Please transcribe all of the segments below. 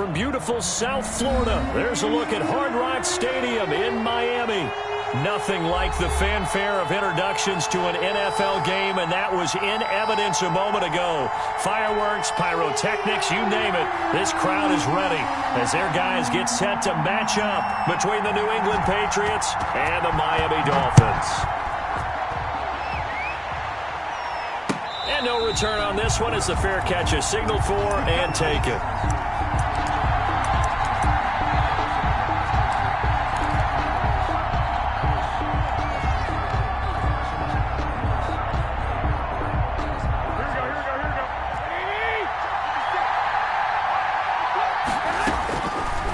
from beautiful South Florida. There's a look at Hard Rock Stadium in Miami. Nothing like the fanfare of introductions to an NFL game, and that was in evidence a moment ago. Fireworks, pyrotechnics, you name it. This crowd is ready as their guys get set to match up between the New England Patriots and the Miami Dolphins. And no return on this one as the fair catch is signaled for and taken.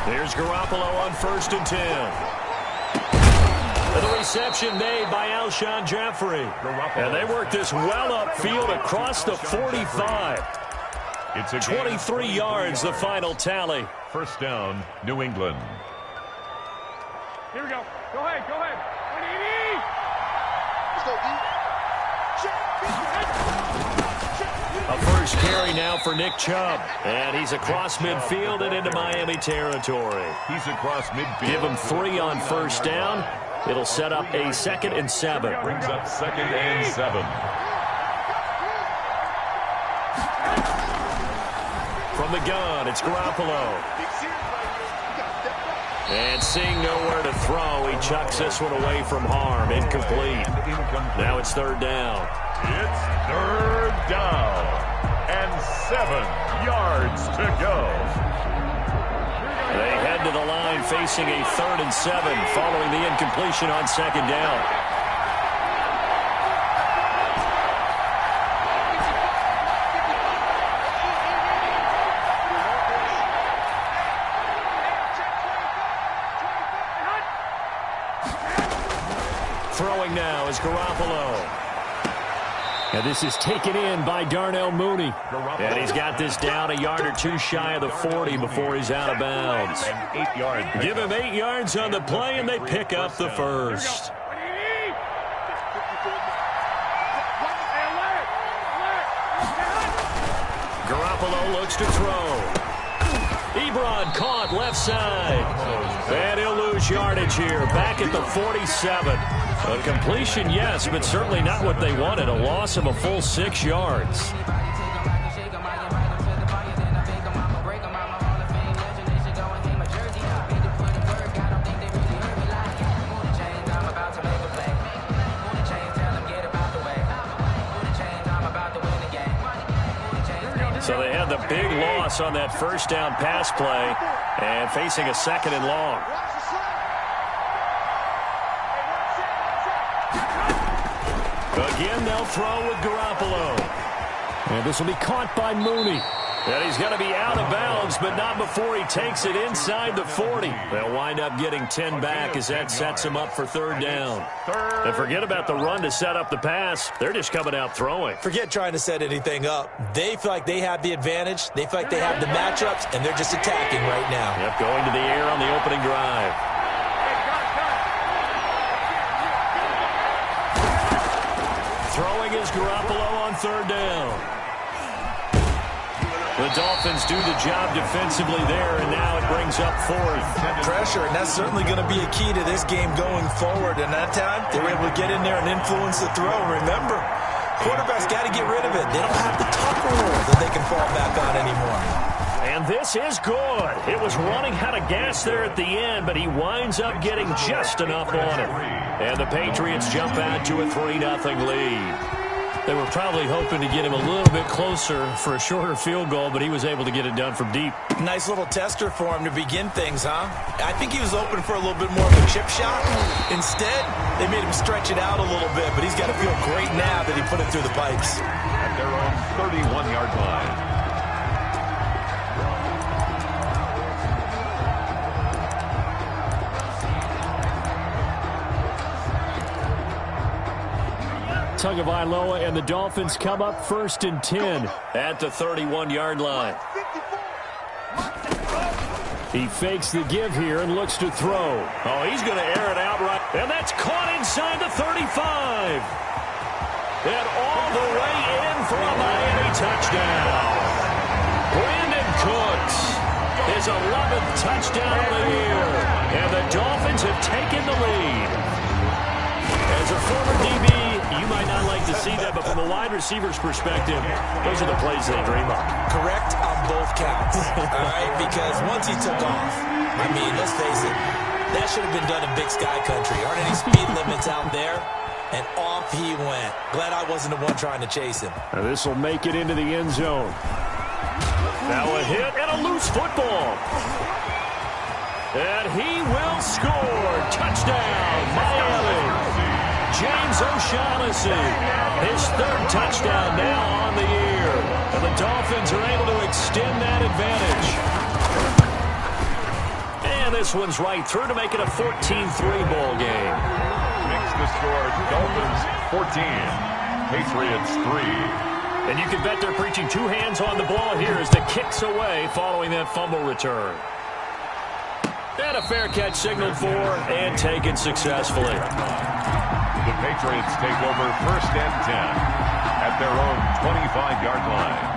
Here's Garoppolo on 1st and 10. And the reception made by Alshon Jeffrey. And they work this well upfield across the 45. It's 23 yards, the final tally. First down, New England. Here we go. Go ahead, go ahead. A first carry now for Nick Chubb. And he's across midfield and into Miami territory. He's across midfield. Give him 3 on first down. It'll set up a 2nd and 7. Brings up 2nd and 7. From the gun, it's Garoppolo. And seeing nowhere to throw, he chucks this one away from harm. Incomplete. Now it's 3rd down. It's 3rd down. And 7 yards to go. They head to the line facing a 3rd and 7 following the incompletion on 2nd down. Throwing now is Garoppolo. And this is taken in by Darnell Mooney. And he's got this down a yard or 2 shy of the 40 before he's out of bounds. 8 yards. Give him 8 yards on the play, and they pick up the first. Garoppolo looks to throw. Ebron caught left side. And he'll lose yardage here. Back at the 47. A completion, yes, but certainly not what they wanted. A loss of a full 6 yards. So they had the big loss on that first down pass play and facing a 2nd and long. Again, they'll throw with Garoppolo. And this will be caught by Mooney. And he's going to be out of bounds, but not before he takes it inside the 40. They'll wind up getting 10 back as that sets him up for 3rd down. And forget about the run to set up the pass. They're just coming out throwing. Forget trying to set anything up. They feel like they have the advantage. They feel like they have the matchups, and they're just attacking right now. Yep, going to the air on the opening drive. Throwing is Garoppolo on 3rd down. The Dolphins do the job defensively there, and now it brings up 4th. Pressure, and that's certainly going to be a key to this game going forward. And that time, they were able to get in there and influence the throw. Remember, quarterbacks got to get rid of it. They don't have the tucker roll that they can fall back on anymore. And this is good. It was running out of gas there at the end, but he winds up getting just enough on it. And the Patriots jump out to a 3-0 lead. They were probably hoping to get him a little bit closer for a shorter field goal, but he was able to get it done from deep. Nice little tester for him to begin things, huh? I think he was open for a little bit more of a chip shot. Instead, they made him stretch it out a little bit, but he's got to feel great now that he put it through the pipes. At their own 31-yard line. Tagovailoa and the Dolphins come up 1st and 10 at the 31-yard line. He fakes the give here and looks to throw. Oh, he's going to air it out right. And that's caught inside the 35. And all the way in for a Miami touchdown. Brandon Cooks. his 11th touchdown of the year. And the Dolphins have taken the lead. As a former DB, you might not like to see that, but from a wide receiver's perspective, those are the plays they dream of. Correct on both counts, all right? Because once he took off, I mean, let's face it, that should have been done in Big Sky Country. Aren't any speed limits out there? And off he went. Glad I wasn't the one trying to chase him. Now this will make it into the end zone. Now a hit and a loose football. And he will score. Touchdown, Miami. James O'Shaughnessy, his 3rd touchdown now on the year. And the Dolphins are able to extend that advantage. And this one's right through to make it a 14-3 ball game. Makes the score Dolphins 14, Patriots 3. And you can bet they're preaching 2 hands on the ball here as the kick's away following that fumble return. And a fair catch signaled for and taken successfully. The Patriots take over 1st and 10 at their own 25-yard line.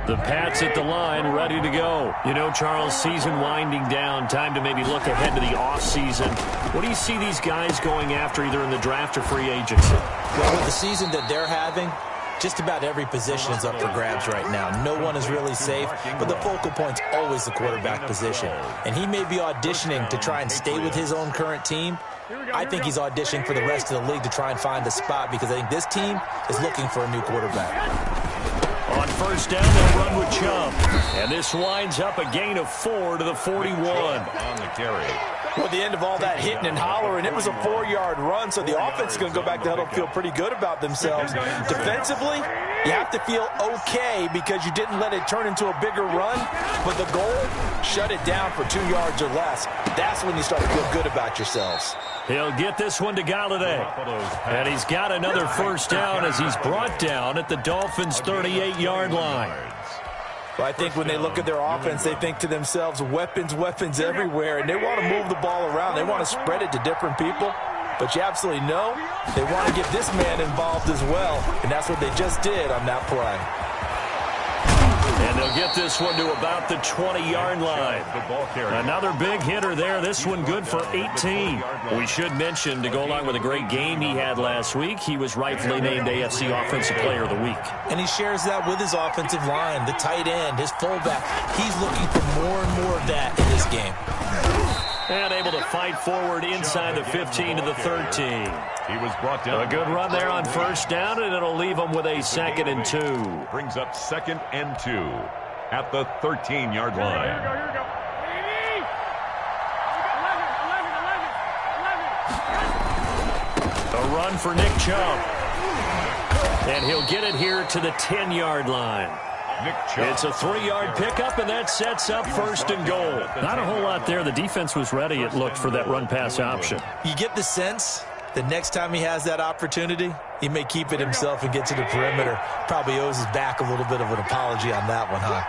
The Pats at the line, ready to go. You know, Charles, season winding down, time to maybe look ahead to the offseason. What do you see these guys going after either in the draft or free agency? Well, with the season that they're having, just about every position is up for grabs right now. No one is really safe, but the focal point's always the quarterback position. And he may be auditioning to try and stay with his own current team. I think he's auditioning for the rest of the league to try and find a spot because I think this team is looking for a new quarterback. On 1st down, they'll run with Chubb. And this winds up a gain of 4 to the 41. On the carry. Well, at the end of all that hitting and hollering, it was a 4-yard run, so the offense is going to go back to huddle and feel pretty good about themselves. Defensively, you have to feel okay because you didn't let it turn into a bigger run, but the goal, shut it down for 2 yards or less. That's when you start to feel good about yourselves. He'll get this one to Galladay. And he's got another 1st down as he's brought down at the Dolphins' 38-yard line. Well, I think when they look at their offense, they think to themselves, weapons, weapons everywhere, and they want to move the ball around. They want to spread it to different people. But you absolutely know they want to get this man involved as well, and that's what they just did on that play. And they'll get this one to about the 20-yard line. Another big hitter there. This one good for 18. We should mention, to go along with a great game he had last week, he was rightfully named AFC Offensive Player of the Week. And he shares that with his offensive line, the tight end, his fullback. He's looking for more and more of that in this game. And able to fight forward inside the 15 to the 13. He was brought down. A good run there on 1st down, and it'll leave him with a 2nd and 2. Brings up 2nd and 2 at the 13-yard line. Here we go. A run for Nick Chubb. And he'll get it here to the 10-yard line. It's a 3-yard pickup, and that sets up 1st and goal. Not a whole lot there. The defense was ready, it looked, for that run-pass option. You get the sense that next time he has that opportunity, he may keep it himself and get to the perimeter. Probably owes his back a little bit of an apology on that one, huh?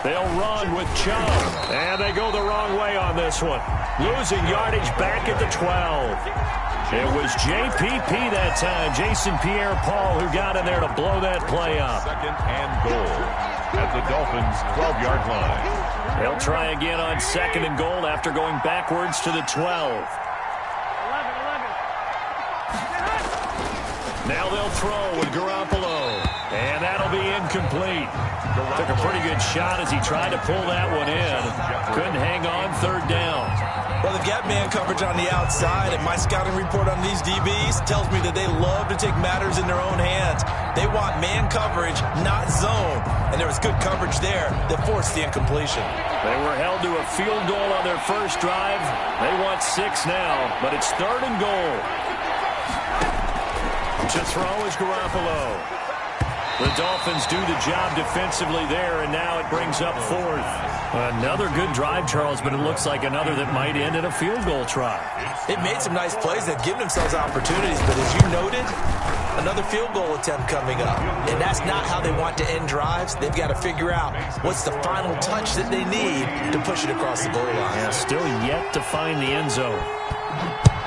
They'll run with Chubb, and they go the wrong way on this one. Losing yardage back at the 12. It was JPP that time, Jason Pierre-Paul, who got in there to blow that play up. 2nd and goal at the Dolphins' 12-yard line. They'll try again on 2nd and goal after going backwards to the 12. 11. Now they'll throw with Garoppolo, and that'll be incomplete. Took a pretty good shot as he tried to pull that one in. Couldn't hang on 3rd down. Well, they've got man coverage on the outside, and my scouting report on these DBs tells me that they love to take matters in their own hands. They want man coverage, not zone. And there was good coverage there that forced the incompletion. They were held to a field goal on their first drive. They want 6 now, but it's 3rd and goal. To throw is Garoppolo. The Dolphins do the job defensively there, and now it brings up fourth. Another good drive, Charles, but it looks like another that might end in a field goal try. They've made some nice plays. They've given themselves opportunities, but as you noted, another field goal attempt coming up. And that's not how they want to end drives. They've got to figure out what's the final touch that they need to push it across the goal line. Yeah, still yet to find the end zone.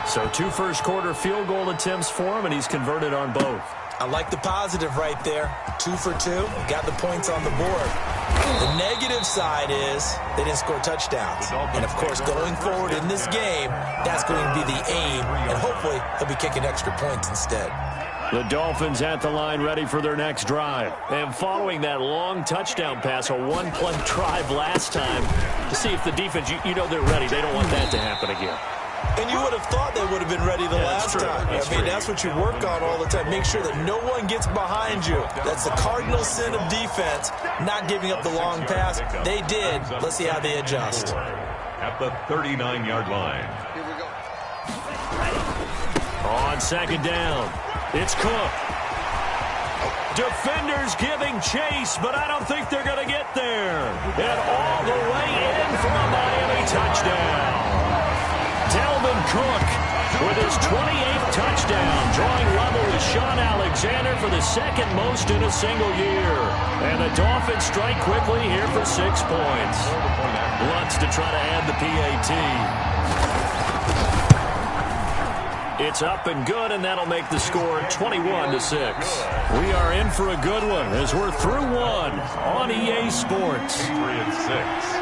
So 2 first-quarter field goal attempts for him, and he's converted on both. I like the positive right there. 2 for 2. Got the points on the board. The negative side is they didn't score touchdowns. And, of course, going forward in this game, that's going to be the aim. And hopefully he'll be kicking extra points instead. The Dolphins at the line ready for their next drive. And following that long touchdown pass, a one-play drive last time, to see if the defense, you know they're ready. They don't want that to happen again. And you would have thought they would have been ready the last time. I mean, that's what you work on all the time. Make sure that no one gets behind you. That's the cardinal sin of defense, not giving up the long pass. They did. Let's see how they adjust. At the 39-yard line. Here we go. On second down, it's Cook. Defenders giving chase, but I don't think they're going to get there. And all the way in for a Miami touchdown. Dalvin Cook with his 28th touchdown, drawing level with Sean Alexander for the second most in a single year. And the Dolphins strike quickly here for 6 points. Lutz to try to add the PAT. It's up and good, and that'll make the score 21-6. We are in for a good one as we're through one on EA Sports. Patriots 6.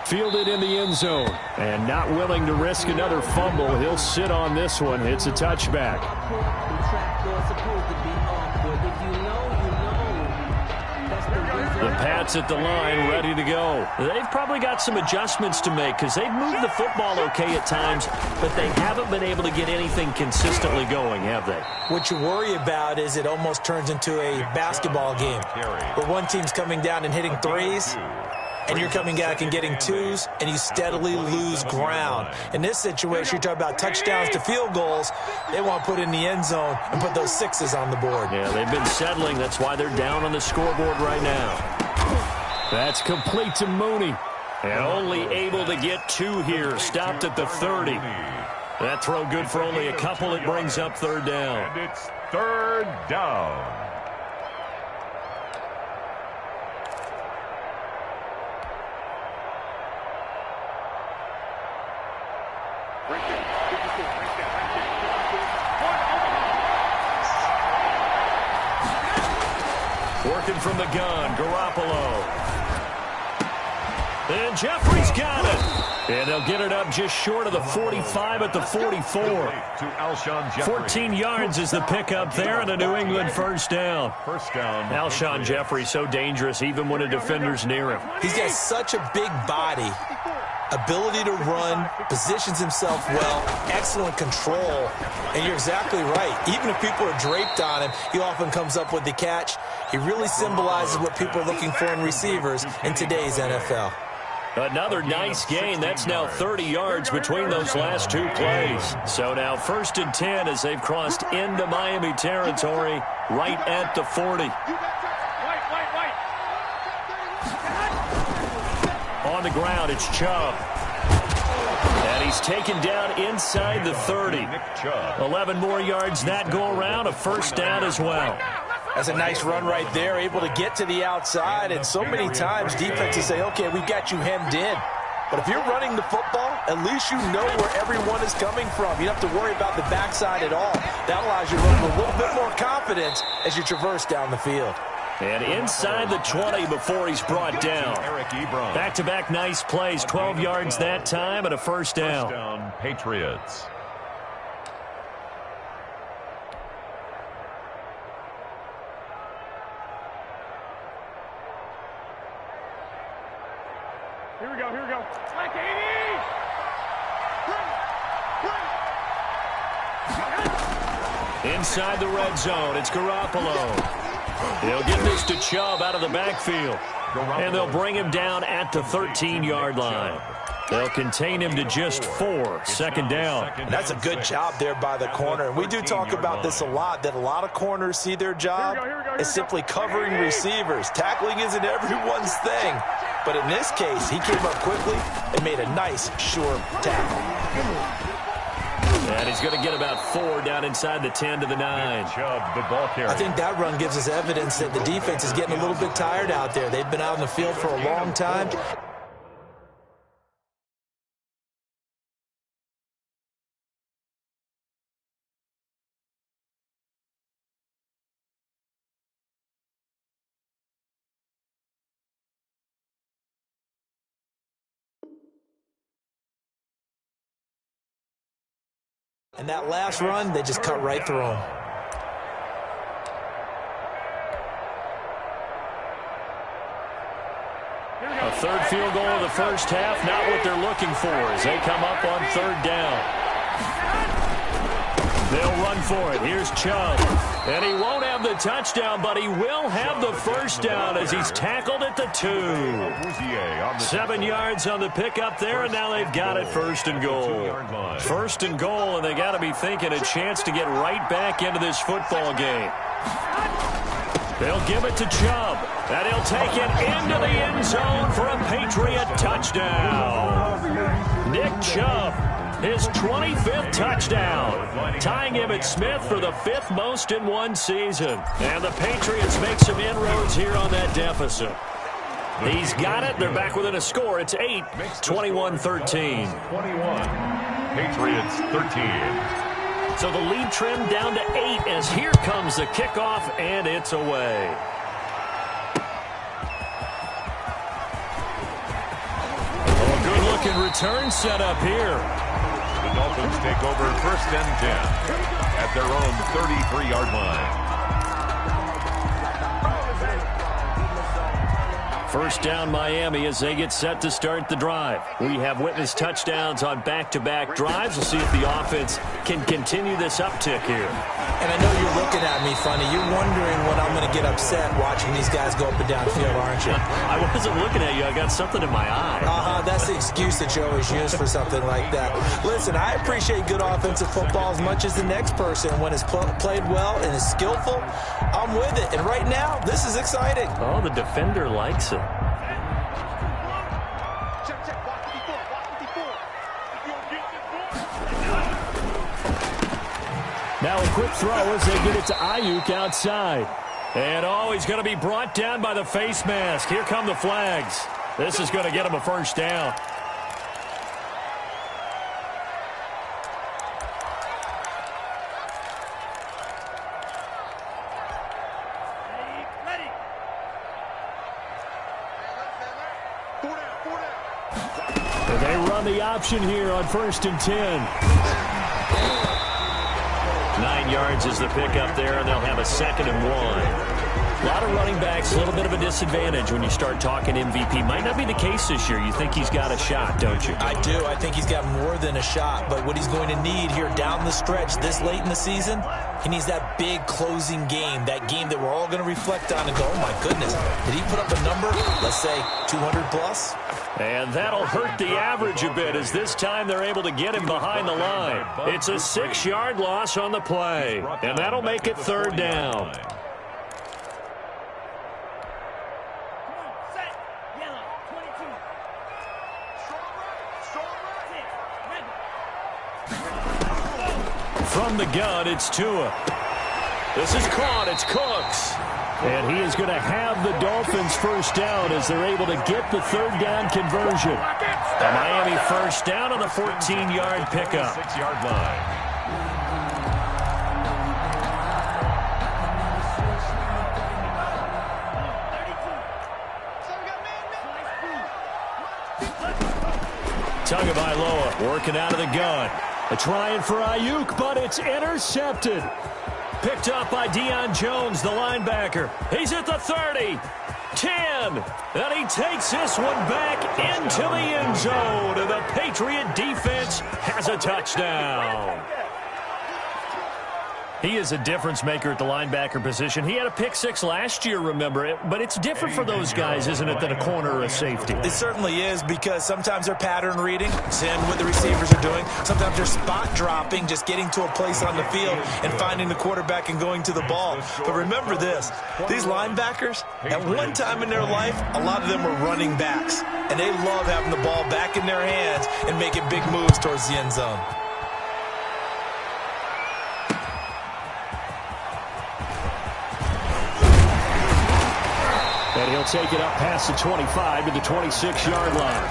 Fielded in the end zone, and not willing to risk another fumble. He'll sit on this one. It's a touchback. The Pats at the line, ready to go. They've probably got some adjustments to make because they've moved the football okay at times, but they haven't been able to get anything consistently going, have they? What you worry about is it almost turns into a basketball game where one team's coming down and hitting threes, and you're coming back and getting twos, and you steadily lose ground. In this situation, you're talking about touchdowns to field goals. They want to put in the end zone and put those sixes on the board. Yeah, they've been settling. That's why they're down on the scoreboard right now. That's complete to Mooney. And only able to get 2 here. Stopped at the 30. That throw good for only a couple. It brings up third down. And it's third down. Working from the gun, Garoppolo. And Jeffrey's got it. And they'll get it up just short of the 45 at the 44. 14 yards is the pickup there, and a New England first down. Alshon Jeffrey so dangerous even when a defender's near him. He's got such a big body, ability to run, positions himself well, excellent control. And you're exactly right. Even if people are draped on him, he often comes up with the catch. He really symbolizes what people are looking for in receivers in today's NFL. Another nice gain. That's now 30 yards between those last 2 plays. So now 1st and 10 as they've crossed into Miami territory right at the 40. On the ground, it's Chubb. And he's taken down inside the 30. 11 more yards that go around, a first down as well. That's a nice run right there, able to get to the outside. And so many times defenses say, okay, we've got you hemmed in. But if you're running the football, at least you know where everyone is coming from. You don't have to worry about the backside at all. That allows you to run with a little bit more confidence as you traverse down the field. And inside the 20 before he's brought down. Back-to-back nice plays, 12 yards that time and a first down. First down, Patriots. Here we go, here we go. Like 80! Inside the red zone, it's Garoppolo. He'll get this to Chubb out of the backfield. And they'll bring him down at the 13-yard line. They'll contain him to just 4. Second down. And that's a good job there by the corner. And we do talk about this a lot, that a lot of corners see their job as simply covering receivers. Tackling isn't everyone's thing. But in this case, he came up quickly and made a nice, sure tackle. And he's going to get about 4 down inside the 10 to the 9. I think that run gives us evidence that the defense is getting a little bit tired out there. They've been out on the field for a long time. And that last run, they just cut right through him. A third field goal of the first half, not what they're looking for as they come up on 3rd down. They'll run for it. Here's Chubb. And he won't have the touchdown, but he will have the first down as he's tackled at the 2. 7 yards on the pickup there, and now they've got it 1st and goal. 1st and goal, and they got to be thinking a chance to get right back into this football game. They'll give it to Chubb, and he'll take it into the end zone for a Patriot touchdown. Nick Chubb, his 25th touchdown, tying Emmitt Smith for the 5th most in one season. And the Patriots make some inroads here on that deficit. He's got it. They're back within a score. It's 8, 21-13. 21, Patriots 13. So the lead trimmed down to 8 as here comes the kickoff, and it's away. Oh, good-looking return set up here. The Dolphins take over 1st and 10 at their own 33-yard line. 1st down Miami as they get set to start the drive. We have witnessed touchdowns on back-to-back drives. We'll see if the offense can continue this uptick here. And I know you're looking at me funny. You're wondering when I'm going to get upset watching these guys go up and down field, aren't you? I wasn't looking at you. I got something in my eye. That's the excuse that you always use for something like that. Listen, I appreciate good offensive football as much as the next person. When it's played well and is skillful, I'm with it. And right now, this is exciting. Oh, the defender likes it. Now a quick throw as they get it to Ayuk outside. And he's going to be brought down by the face mask. Here come the flags. This is going to get him a 1st down. And they run the option here on 1st and 10. 9 yards is the pickup there, and they'll have a 2nd and 1. A lot of running backs, a little bit of a disadvantage when you start talking MVP. Might not be the case this year. You think he's got a shot, don't you? I do. I think he's got more than a shot. But what he's going to need here down the stretch this late in the season, he needs that big closing game, that game that we're all going to reflect on and go, oh, my goodness, did he put up a number, let's say 200 plus? And that'll hurt the average a bit as this time they're able to get him behind the line. It's a 6-yard loss on the play, and that'll make it 3rd down. From the gun, it's Tua. This is caught. It's Cooks. And he is going to have the Dolphins 1st down as they're able to get the 3rd down conversion. The Miami 1st down on the 14-yard pickup. 6-yard line. Tagovailoa working out of the gun. A trying for Ayuk, but it's intercepted. Picked up by Deion Jones, the linebacker. He's at the 30, 10, and he takes this one back into the end zone, and the Patriot defense has a touchdown. He is a difference maker at the linebacker position. He had a pick six last year, remember it, but it's different for those guys, isn't it, than a corner or a safety? It certainly is, because sometimes they're pattern reading, seeing what the receivers are doing. Sometimes they're spot dropping, just getting to a place on the field and finding the quarterback and going to the ball. But remember this, these linebackers, at one time in their life, a lot of them were running backs, and they love having the ball back in their hands and making big moves towards the end zone. And he'll take it up past the 25 to the 26-yard line.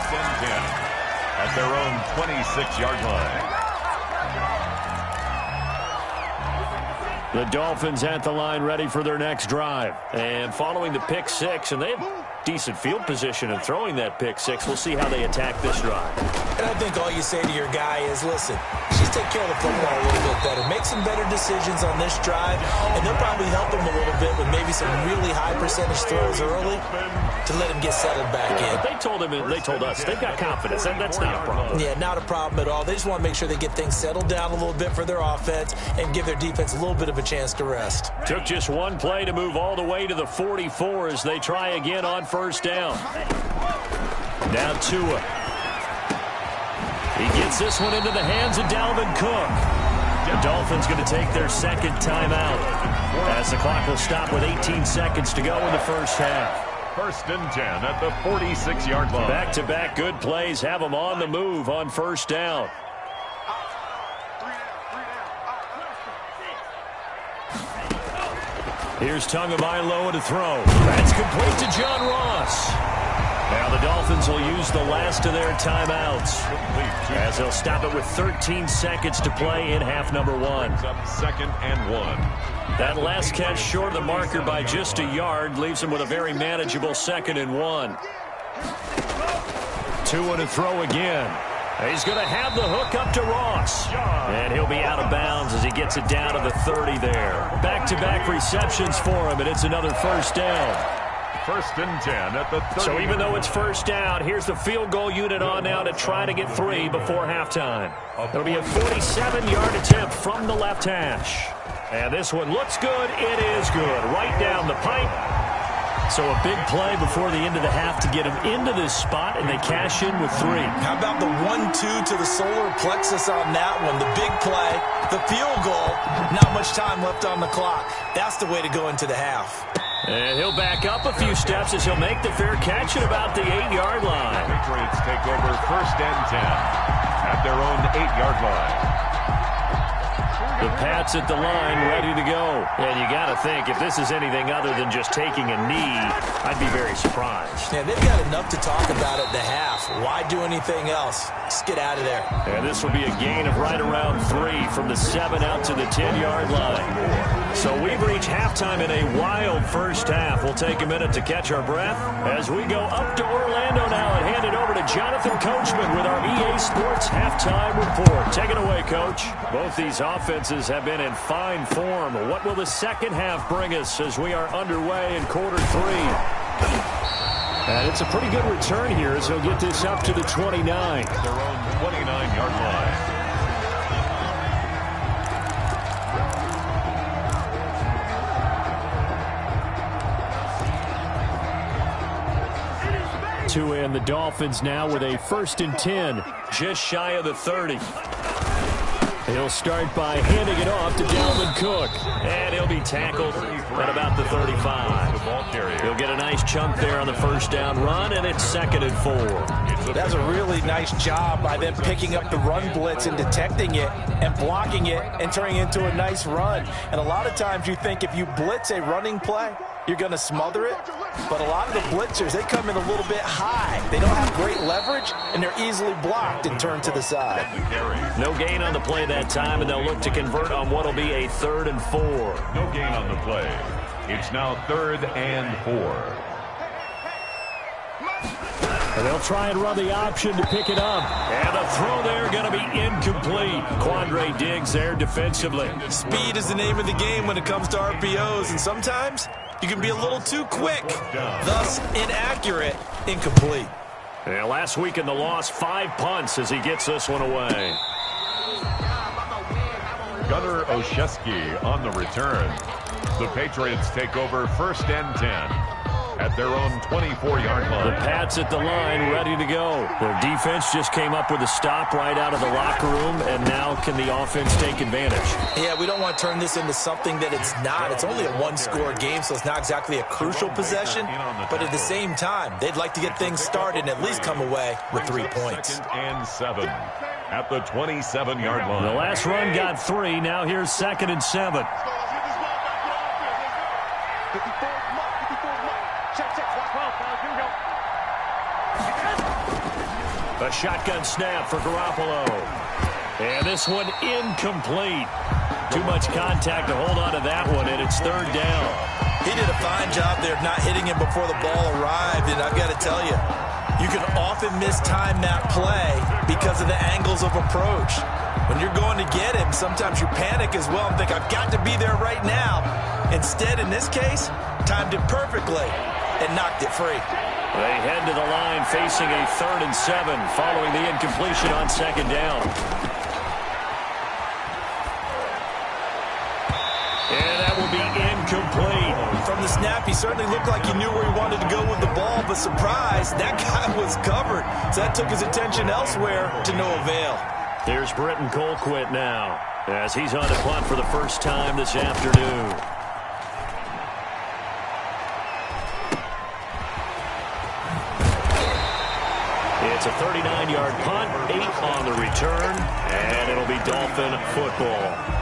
At their own 26-yard line. The Dolphins at the line ready for their next drive. And following the pick six, and they have decent field position in throwing that pick six. We'll see how they attack this drive. And I think all you say to your guy is, listen, just take care of the football a little bit better. Make some better decisions on this drive, and they'll probably help him a little bit with maybe some really high percentage throws early to let him get settled back in. But they told us they've got confidence. That's not a problem. Yeah, not a problem at all. They just want to make sure they get things settled down a little bit for their offense and give their defense a little bit of a chance to rest. Took just one play to move all the way to the 44 as they try again on first down. Now Tua. He gets this one into the hands of Dalvin Cook. The Dolphins going to take their second timeout as the clock will stop with 18 seconds to go in the first half. First and 10 at the 46-yard line. Back-to-back good plays have them on the move on first down. Here's Tagovailoa to throw. That's complete to John Ross. Now the Dolphins will use the last of their timeouts as they'll stop it with 13 seconds to play in half number one. Up second and 1. That last catch short of the marker by just a yard leaves him with a very manageable 2nd and 1. Tua to throw again. He's going to have the hook up to Ross. And he'll be out of bounds as he gets it down to the 30 there. Back-to-back receptions for him, and it's another first down. First and 10 at the 30. So even though it's first down, here's the field goal unit on now to try to get 3 before halftime. It'll be a 47-yard attempt from the left hash. And this one looks good. It is good. Right down the pipe. So a big play before the end of the half to get them into this spot, and they cash in with 3. How about the 1-2 to the solar plexus on that one? The big play, the field goal, not much time left on the clock. That's the way to go into the half. And he'll back up a few steps as he'll make the fair catch at about the 8-yard line. Patriots take over first and 10 at their own 8-yard line. The Pats at the line ready to go. And you got to think, if this is anything other than just taking a knee, I'd be very surprised. Yeah, they've got enough to talk about at the half. Why do anything else? Just get out of there. And this will be a gain of right around 3 from the 7 out to the 10-yard line. So we've reached halftime in a wild first half. We'll take a minute to catch our breath as we go up to Orlando now and hand it over to Jonathan Coachman with our EA Sports Halftime Report. Take it away, Coach. Both these offenses have been in fine form. What will the second half bring us as we are underway in quarter 3? And it's a pretty good return here as he'll get this up to the 29. Their own 29-yard line. Tua and the Dolphins now with a 1st and 10, just shy of the 30. He'll start by handing it off to Dalvin Cook. And he'll be tackled at about the 35. He'll get a nice chunk there on the first down run, and it's 2nd and 4. That's a really nice job by them picking up the run blitz and detecting it and blocking it and turning it into a nice run. And a lot of times you think if you blitz a running play, you're going to smother it. But a lot of the blitzers, they come in a little bit high. They don't have great leverage, and they're easily blocked and turned to the side. No gain on the play that time, and they'll look to convert on what will be a 3rd and 4. No gain on the play. It's now 3rd and 4. And they'll try and run the option to pick it up. And the throw there going to be incomplete. Quandre Diggs there defensively. Speed is the name of the game when it comes to RPOs, and sometimes you can be a little too quick, thus inaccurate, incomplete. And last week in the loss, 5 punts as he gets this one away. Gunnar Olszewski on the return. The Patriots take over 1st and 10 at their own 24-yard line. The Pats at the line, ready to go. Their defense just came up with a stop right out of the locker room, and now can the offense take advantage? Yeah, we don't want to turn this into something that it's not. It's only a one-score game, so it's not exactly a crucial possession. But at the same time, they'd like to get things started and at least come away with 3 points. 2nd and 7 at the 27-yard line. The last run got 3. Now here's 2nd and 7. A shotgun snap for Garoppolo. And this one incomplete. Too much contact to hold on to that one, and it's 3rd down. He did a fine job there of not hitting him before the ball arrived, and I've got to tell you, you can often mistime that play because of the angles of approach. When you're going to get him, sometimes you panic as well and think, I've got to be there right now. Instead, in this case, timed it perfectly and knocked it free. They head to the line facing a 3rd and 7 following the incompletion on 2nd down. And that will be incomplete. From the snap, he certainly looked like he knew where he wanted to go with the ball, but surprise, that guy was covered. So that took his attention elsewhere to no avail. Here's Britton Colquitt now as he's on to punt for the first time this afternoon. It's a 39-yard punt, 8 on the return, and it'll be Dolphin football.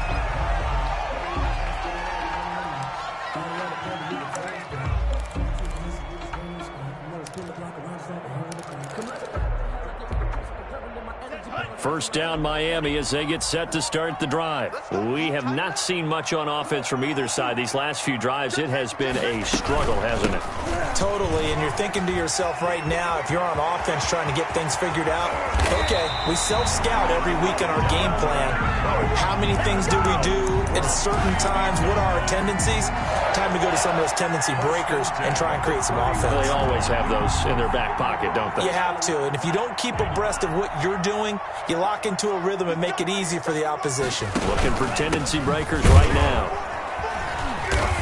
First down Miami as they get set to start the drive. We have not seen much on offense from either side. These last few drives, it has been a struggle, hasn't it? Totally, and you're thinking to yourself right now, if you're on offense trying to get things figured out, okay, we self-scout every week in our game plan. How many things do we do at certain times? What are our tendencies? Time to go to some of those tendency breakers and try and create some offense. Well, they always have those in their back pocket, don't they? You have to, and if you don't keep abreast of what you're doing, you lock into a rhythm and make it easy for the opposition. Looking for tendency breakers right now.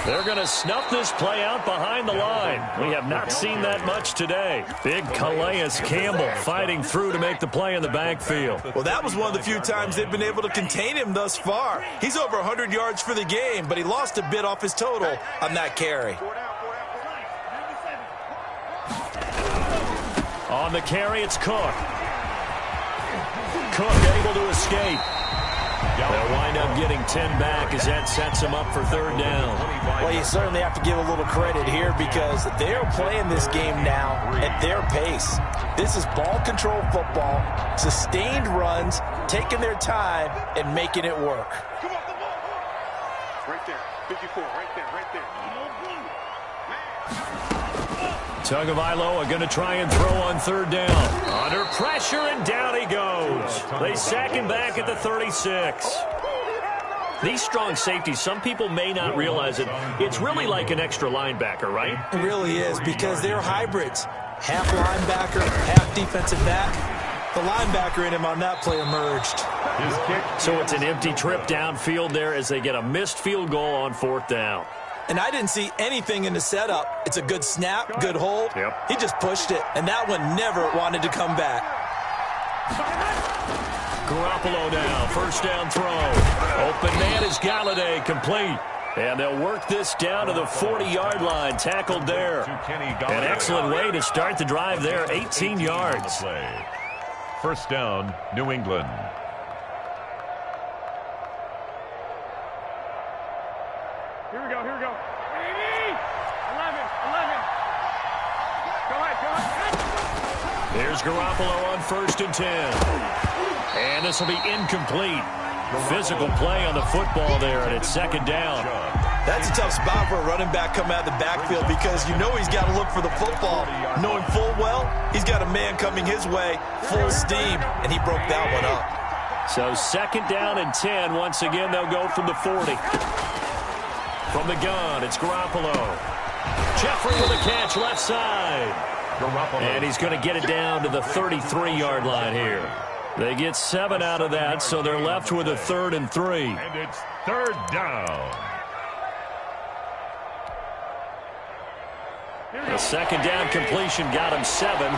They're going to snuff this play out behind the line. We have not seen that much today. Big Calais Campbell fighting through to make the play in the backfield. Well, that was one of the few times they've been able to contain him thus far. He's over 100 yards for the game, but he lost a bit off his total on that carry. On the carry, it's Cook. Cook able to escape. They'll wind up getting 10 back as that sets them up for 3rd down. Well, you certainly have to give a little credit here because they're playing this game now at their pace. This is ball control football, sustained runs, taking their time, and making it work. Come on, the ball. Right there, 54, right there, right there. Tagovailoa going to try and throw on 3rd down. Under pressure, and down he goes. They sack him back at the 36. These strong safeties, some people may not realize it. It's really like an extra linebacker, right? It really is because they're hybrids. Half linebacker, half defensive back. The linebacker in him on that play emerged. So it's an empty trip downfield there as they get a missed field goal on 4th down. And I didn't see anything in the setup. It's a good snap, good hold. Yep. He just pushed it, and that one never wanted to come back. Garoppolo now, 1st down throw. Open man is Galladay, complete. And they'll work this down to the 40-yard line, tackled there. An excellent way to start the drive there, 18 yards. 1st down, New England. Here we go, here we go. 11. Go ahead. There's Garoppolo on 1st and 10. And this will be incomplete. Physical play on the football there, and it's 2nd down. That's a tough spot for a running back coming out of the backfield because you know he's got to look for the football. Knowing full well, he's got a man coming his way, full steam, and he broke that one up. So 2nd down and 10. Once again, they'll go from the 40. From the gun, it's Garoppolo. Jeffrey with a catch left side. And he's going to get it down to the 33-yard line here. They get 7 out of that, so they're left with a 3rd and 3. And it's 3rd down. The 2nd down completion got him 7.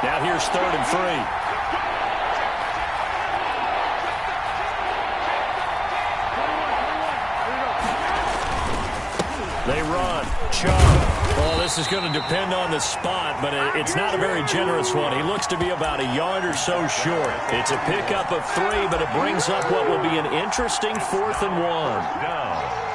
Now here's 3rd and 3. They run. Chubb. Well, this is going to depend on the spot, but it's not a very generous one. He looks to be about a yard or so short. It's a pickup of 3, but it brings up what will be an interesting 4th and 1. Down.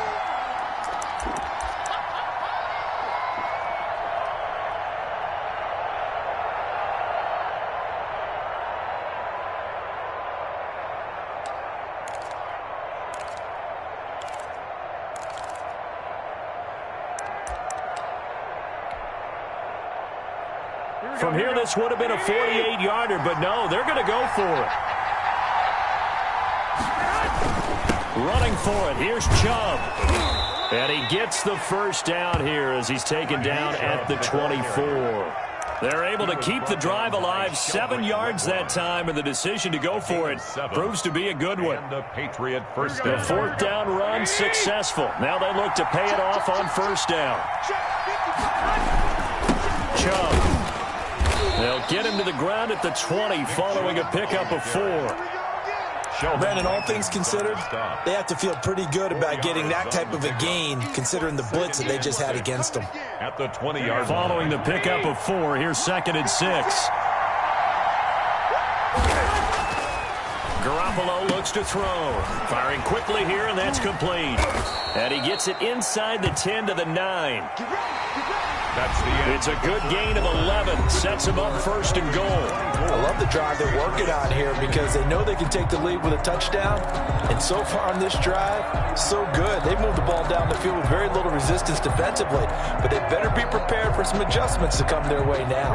From here, this would have been a 48-yarder, but no, they're going to go for it. Running for it, here's Chubb. And he gets the 1st down here as he's taken down at the 24. They're able to keep the drive alive, 7 yards that time, and the decision to go for it proves to be a good one. And the Patriot 1st The down. 4th down run successful. Now they look to pay it off on 1st down. Chubb. They'll get him to the ground at the 20 following a pickup of 4. Brandon, all things considered, they have to feel pretty good about getting that type of a gain considering the blitz that they just had against them. At the 20-yard Following the pickup of 4, here's 2nd and 6. Garoppolo looks to throw. Firing quickly here, and that's complete. And he gets it inside the 10 to the 9. That's the end. It's a good gain of 11. Sets him up 1st and goal. I love the drive they're working on here because they know they can take the lead with a touchdown. And so far on this drive, so good. They moved the ball down the field with very little resistance defensively. But they better be prepared for some adjustments to come their way now.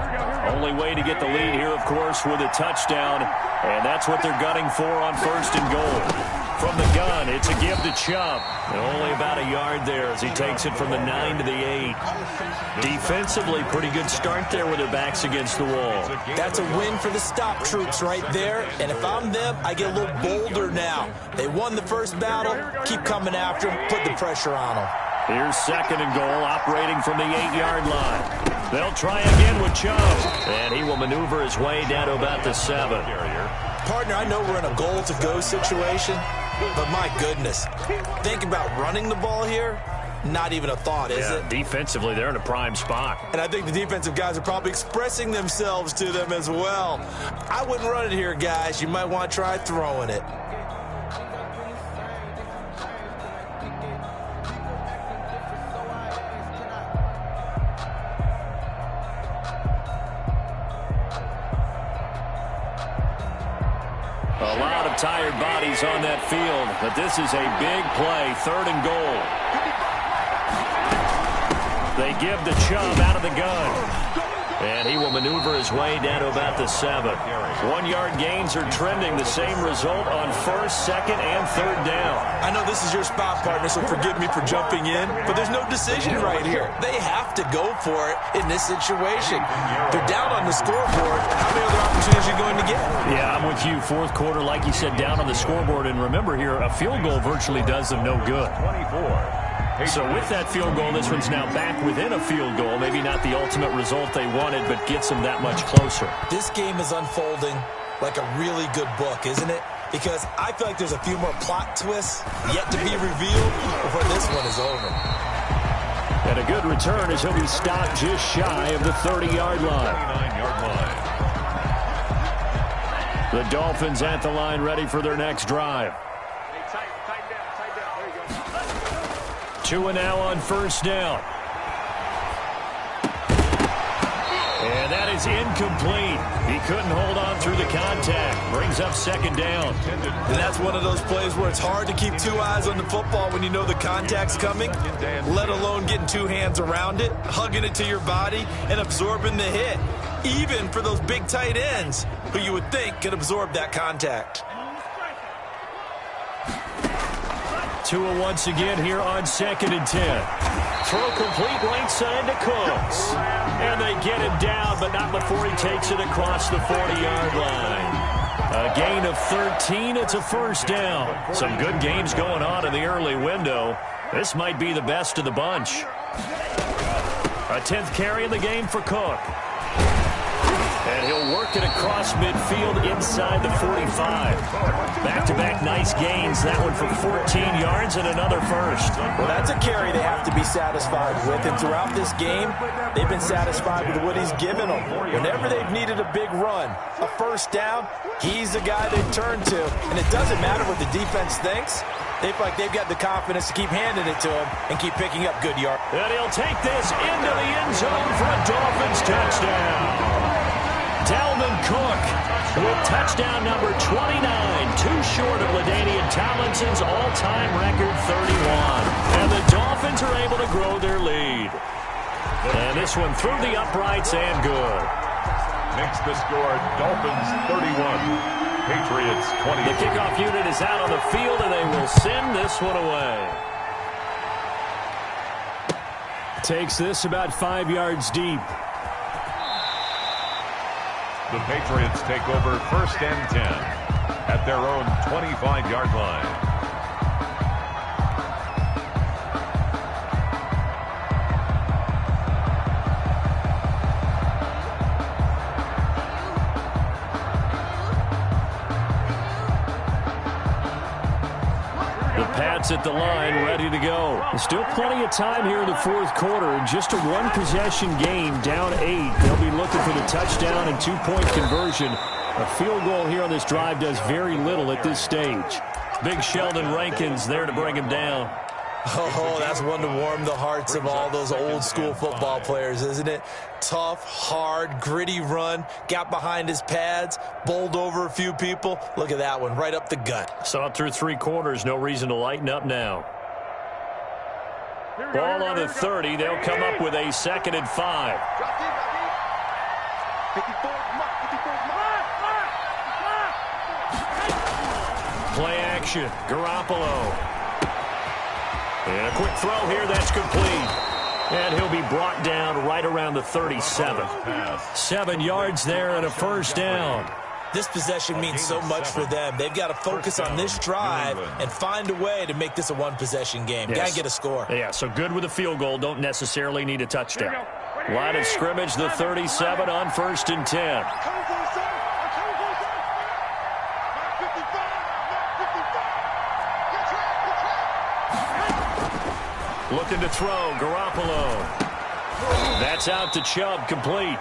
Only way to get the lead here, of course, with a touchdown. And that's what they're gunning for on 1st and goal. From the gun, it's a give to Chubb. Only about a yard there as he takes it from the 9 to the 8. Defensively, pretty good start there with their backs against the wall. That's a win for the stop troops right there. And if I'm them, I get a little bolder now. They won the first battle. Keep coming after them. Put the pressure on them. Here's 2nd and goal, operating from the 8-yard line. They'll try again with Chubb. And he will maneuver his way down to about the 7. Partner, I know we're in a goal-to-go situation, but my goodness, think about running the ball here. Not even a thought, is it? Defensively, they're in a prime spot. And I think the defensive guys are probably expressing themselves to them as well. I wouldn't run it here, guys. You might want to try throwing it. A lot of tired bodies on that field, but this is a big play, 3rd and goal. They give the Chubb out of the gun. And he will maneuver his way down to about the 7. 1-yard gains are trending. The same result on 1st, 2nd, and 3rd down. I know this is your spot, partner, so forgive me for jumping in, but there's no decision right here. They have to go for it in this situation. They're down on the scoreboard. How many other opportunities are you going to get? Yeah, I'm with you. 4th quarter, like you said, down on the scoreboard. And remember here, a field goal virtually does them no good. 24. So with that field goal, this one's now back within a field goal. Maybe not the ultimate result they wanted, but gets them that much closer. This game is unfolding like a really good book, isn't it? Because I feel like there's a few more plot twists yet to be revealed before this one is over. And a good return as he'll be stopped just shy of the 30-yard line. 29-yard line. The Dolphins at the line ready for their next drive. Two and now on 1st down. And that is incomplete. He couldn't hold on through the contact. Brings up 2nd down. And that's one of those plays where it's hard to keep 2 eyes on the football when you know the contact's coming, let alone getting 2 hands around it, hugging it to your body, and absorbing the hit. Even for those big tight ends who you would think could absorb that contact. Tua once again here on 2nd and 10. Throw complete right side to Cooks. And they get him down, but not before he takes it across the 40-yard line. A gain of 13. It's a first down. Some good games going on in the early window. This might be the best of the bunch. A 10th carry in the game for Cook. And he'll work it across midfield inside the 45. Back-to-back nice gains. That one for 14 yards and another first. Well, that's a carry they have to be satisfied with. And throughout this game, they've been satisfied with what he's given them. Whenever they've needed a big run, a first down, he's the guy they turn to. And it doesn't matter what the defense thinks. They feel like they've got the confidence to keep handing it to him and keep picking up good yards. And he'll take this into the end zone for a Dolphins touchdown. Dalvin Cook with touchdown number 29, too short of LaDainian Tomlinson's all-time record 31. And the Dolphins are able to grow their lead. And this one through the uprights and good. Makes the score Dolphins 31. Patriots 20. The kickoff unit is out on the field, and they will send this one away. Takes this about 5 yards deep. The Patriots take over first and 10 at their own 25-yard line. At the line, ready to go. There's still plenty of time here in the fourth quarter. Just a one-possession game, down 8. They'll be looking for the touchdown and two-point conversion. A field goal here on this drive does very little at this stage. Big Sheldon Rankins there to bring him down. Oh, that's one to warm the hearts of all those old-school football players, isn't it? Tough, hard, gritty run, got behind his pads, bowled over a few people. Look at that one, right up the gut. Saw it through 3 quarters, no reason to lighten up now. Ball on the 30, they'll come up with a 2nd and 5. Play action, Garoppolo. And a quick throw here, that's complete. And he'll be brought down right around the 37. 7 yards there and a first down. This possession means so much for them. They've got to focus on this drive and find a way to make this a one-possession game. Yes. Got to get a score. Yeah, so good with a field goal. Don't necessarily need a touchdown. Line of scrimmage, the 37 on 1st and 10. Looking to throw, Garoppolo. That's out to Chubb, complete.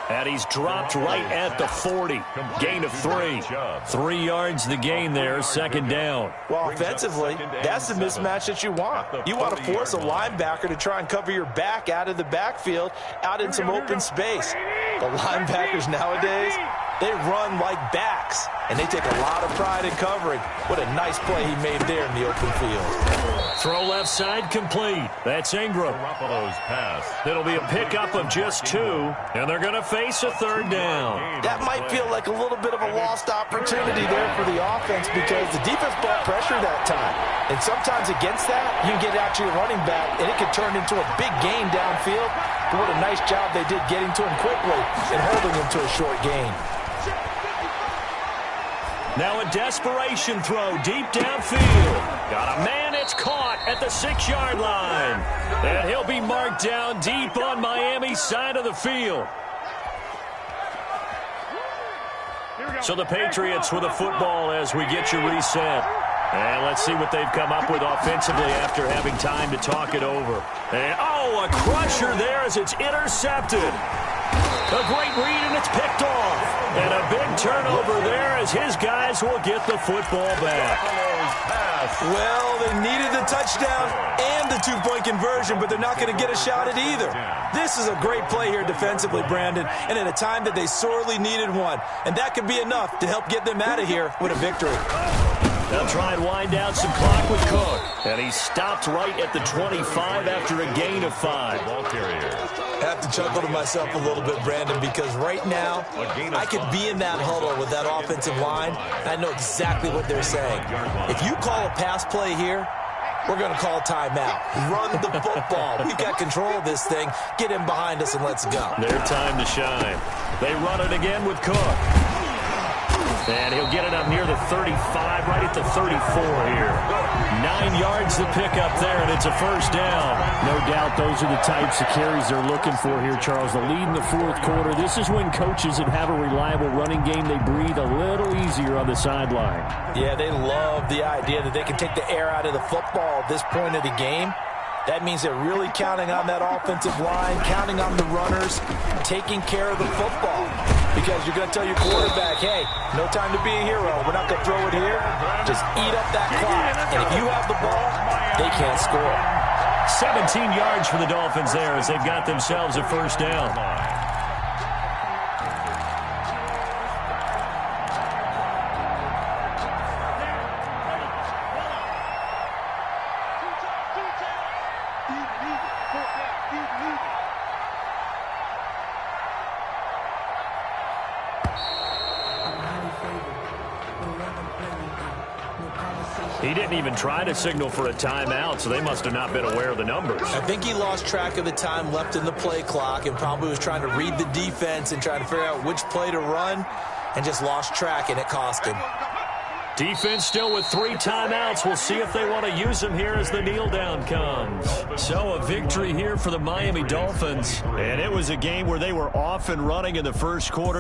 And he's dropped right at the 40. Gain of 3. 3 yards the gain there, 2nd down. Well, offensively, that's the mismatch that you want. You want to force a linebacker to try and cover your back out of the backfield, out in some open space. The linebackers nowadays, they run like backs, and they take a lot of pride in covering. What a nice play he made there in the open field. Throw left side complete. That's Ingram. Garoppolo's pass. It'll be a pickup of just 2, and they're going to face a 3rd down. That might feel like a little bit of a lost opportunity there for the offense because the defense brought pressure that time. And sometimes against that, you can get out to your running back, and it can turn into a big gain downfield. But what a nice job they did getting to him quickly and holding him to a short gain. Now a desperation throw deep downfield. Got a man, it's caught at the 6-yard line. And he'll be marked down deep on Miami's side of the field. So the Patriots with a football as we get you reset. And let's see what they've come up with offensively after having time to talk it over. And, oh, a crusher there as it's intercepted. A great read, and it's picked off. And a big turnover there as his guys will get the football back. Well, they needed the touchdown and the two-point conversion, but they're not going to get a shot at either. This is a great play here defensively, Brandon, and at a time that they sorely needed one. And that could be enough to help get them out of here with a victory. They'll try and wind down some clock with Cook. And he stopped right at the 25 after a gain of 5. Ball carrier. I have to chuckle to myself a little bit, Brandon, because right now I could be in that huddle with that offensive line, and I know exactly what they're saying. If you call a pass play here, we're going to call a timeout. Run the football. We've got control of this thing. Get him behind us and let's go. Their time to shine. They run it again with Cook. And he'll get it up near the 35, right at the 34 here. 9 yards to pick up there, and it's a first down. No doubt those are the types of carries they're looking for here, Charles. The lead in the fourth quarter. This is when coaches that have a reliable running game, they breathe a little easier on the sideline. Yeah, they love the idea that they can take the air out of the football at this point of the game. That means they're really counting on that offensive line, counting on the runners, taking care of the football. Because you're going to tell your quarterback, hey, no time to be a hero. We're not going to throw it here. Just eat up that clock. And if you have the ball, they can't score. 17 yards for the Dolphins there as they've got themselves a first down. He didn't even try to signal for a timeout, so they must have not been aware of the numbers. I think he lost track of the time left in the play clock and probably was trying to read the defense and trying to figure out which play to run and just lost track, and it cost him. Defense still with 3 timeouts. We'll see if they want to use them here as the kneel down comes. So a victory here for the Miami Dolphins. And it was a game where they were off and running in the first quarter.